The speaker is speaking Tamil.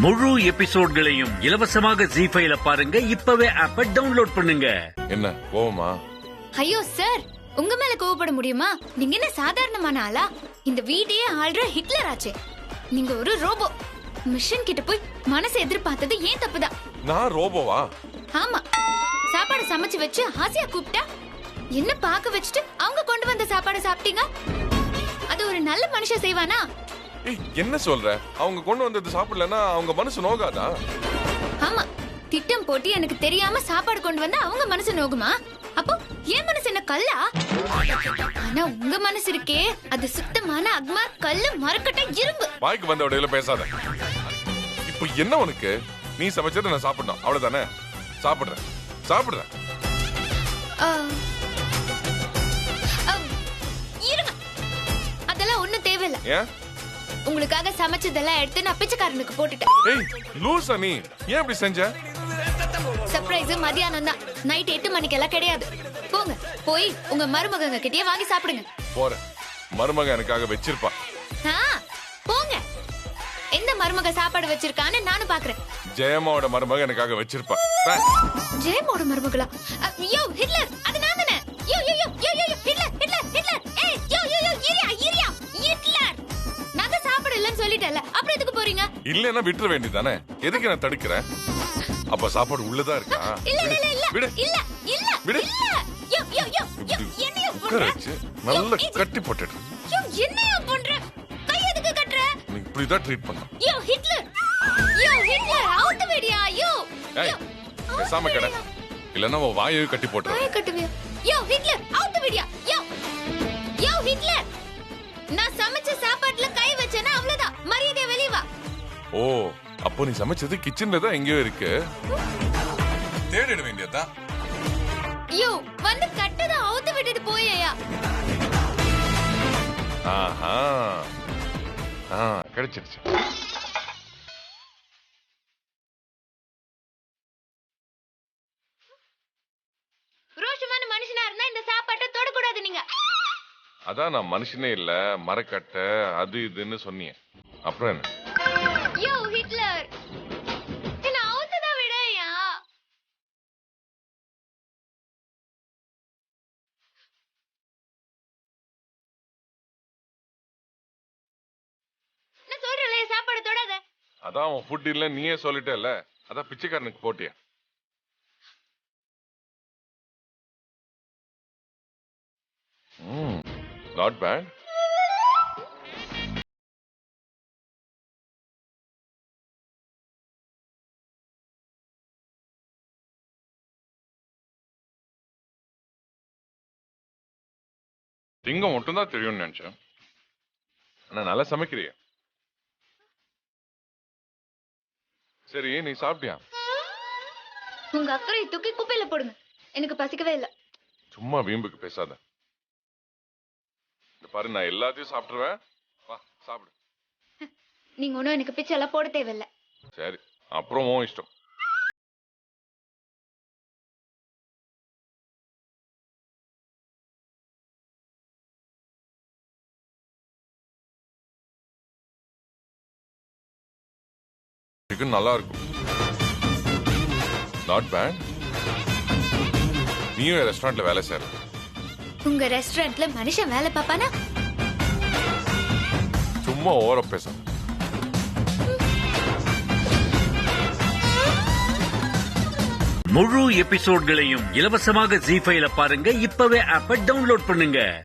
முழு எபிசோட்களையும் இலவசமாக ஜீ5ல பாருங்க. இப்பவே ஆப்ப டவுன்லோட் பண்ணுங்க. என்ன கோவமா? ஐயோ சார், உங்க மேல கோவப்பட முடியுமா? நீங்க என்ன சாதாரணமான ஆளா? இந்த வீட்டையே ஆள்ற ஹிட்லர் ஆச்சே. நீங்க ஒரு ரோபோ. மிஷன் கிட்ட போய் மனசை எதிர்பார்த்தது ஏன் தப்புதான். நான் ரோபோவா? ஆமா, சாப்பாடு சமைச்சு வச்சு ஆசையா கூப்பிட்டா என்ன பாக்க வச்சுட்டு அவங்க கொண்டு வந்த சாப்பாடு சாப்பிட்டீங்க. அது ஒரு நல்ல மனுஷன் செய்வானா? என்ன சொல்ற? அவங்க கொண்டு வந்தது சாப்பிடலன்னா அவங்க மனசு நோகாதா? ஆமா, திட்டம் போட்டு எனக்கு தெரியாம சாப்பாடு கொண்டு வந்தா அவங்க மனசு நோகுமா? அப்போ என் மனசு என்ன கல்லா? ஆனா உங்க மனசு இருக்கே, அது சுத்தமான அக்மா கல்லு மரக்கட்டை இரும்பு. வாய்க்கு வந்த உடையில பேசாத. இப்போ என்ன உனக்கு? நீ சமைச்சதை நான் சாப்பிடணும், அவ்வளவுதானே? சாப்பிடுறேன் சாப்பிடுறேன். இருங்க, அதெல்லாம் ஒண்ணும் தேவையில்ல. ஏன்? உங்களுக்காக சமைச்சதெல்லாம் எடுத்து நான் பிச்சைக்காரனுக்கு போட்டுட்டேன். ஏய் லூசா நீ, ஏன் இப்படி செஞ்ச? சர்ப்ரைஸ் மதியானம் தான், நைட் 8 மணிக்கெல்லாம் கிடையாது. போங்க, போய் உங்க மருமகங்க கிட்டயே வாங்கி சாப்பிடுங்க. போறேன். மருமக எனக்காக வச்சிருப்பா. போங்க. எந்த மருமக சாப்பாடு வச்சிருக்கான்னு நானும் பாக்குறேன். ஜெயம்மாவோட மருமக எனக்காக வச்சிருப்பா. ஜெயம்மாவோட மருமகளா? யோ ஹிட்லர், அது நான் தானே. யோ யோ யோ யோ யோ ஹிட்லர் ஹிட்லர் ஹிட்லர். ஏய் யோ யோ யோ இரியா இரியா ஹிட்லர். நான் தான் சாப்பிட இல்லன்னு சொல்லிட்டேன்ல, அப்புறம் எதுக்கு போறீங்க? இல்லன்னா விட்டுற வேண்டியதானே, எதுக்கு நான் தடுக்கிறேன்? அப்ப சாப்பாடு உள்ளதா இருக்கா? இல்ல இல்ல இல்ல விடு. இல்ல இல்ல விடு. இல்ல. யோ யோ யோ யோ என்னைய பண்ற? நல்ல கட்டி போட்டுடு. யோ என்னைய பண்ற? கை எதுக்கு கட்டற? நீ இப்படிதான் ட்ரீட் பண்ண. யோ ஹிட்லர், யோ ஹிட்லர் அவுட் வெடியா. யோ ஏய் பேசாம கடை, இல்லன்னா உன் வாயை கட்டி போட்டுற. வாயை கட்டுவியா? யோ ஹிட்லர் அவுட் வெடியா. யோ யோ ஹிட்லர், நான் சமைச்ச சாப்பாட்டுல கை வச்சேனா அவ்வளவுதான், மரியாதை வெளிய வா. ஓ, அப்போ நீ சமைச்சது கிச்சன்ல தான் எங்கேயோ இருக்கு, தேடிட வேண்டியதா? யோ வந்து கட்டத அவுத்து விட்டுட்டு போயேயா. ஆஹா, கிடைச்சிருச்சு. ரோஷமான மனுஷனா இருந்தா இந்த சாப்பாட்டை தொடக்கூடாது நீங்க. அதான் நான் மனுஷனே இல்ல, மரக்கட்டை அது இதுன்னு சொன்னீங்க. அப்புறம் என்ன? யோ ஹிட்லர், என்ன அவுத்ததா விடயா. நான் சொல்றேன்ல, சாப்பாடு தொடாத. அதான் உன் ஃபுட் இல்ல நீயே சொல்லிட்டேல்ல, அதான் பிச்சைக்காரனுக்கு போட்டியா? Not bad. திங்கம் மட்டும் தான் தெரியும்னு நினைச்சேன், ஆனா நல்லா சமைக்கிறிய. சரி நீ சாப்பிட்டியா? உங்க அக்கறை தூக்கி குப்பையில போடுங்க, எனக்கு பசிக்கவே இல்ல. சும்மா வீம்புக்கு பேசாத. பாரு, நான் எல்லாத்தையும் சாப்பிட்டுருவேன், வா சாப்பிடு. நீங்க ஒண்ணும் எனக்கு பிச்சை எல்லாம் போட தேவையில்ல. சரி, அப்புறம் உன் இஷ்டம். நல்லா இருக்கும், நாட் பேட். நீயும் ரெஸ்டாரண்ட்ல வேலை செய்ற. உங்க ரெஸ்டாரண்ட்ல மனுஷன் வேலை பாப்பானா? சும்மா ஓவரா பேச. முழு எபிசோட்களையும் இலவசமாக ஜீ5ல பாருங்க. இப்பவே ஆப்ப டவுன்லோட் பண்ணுங்க.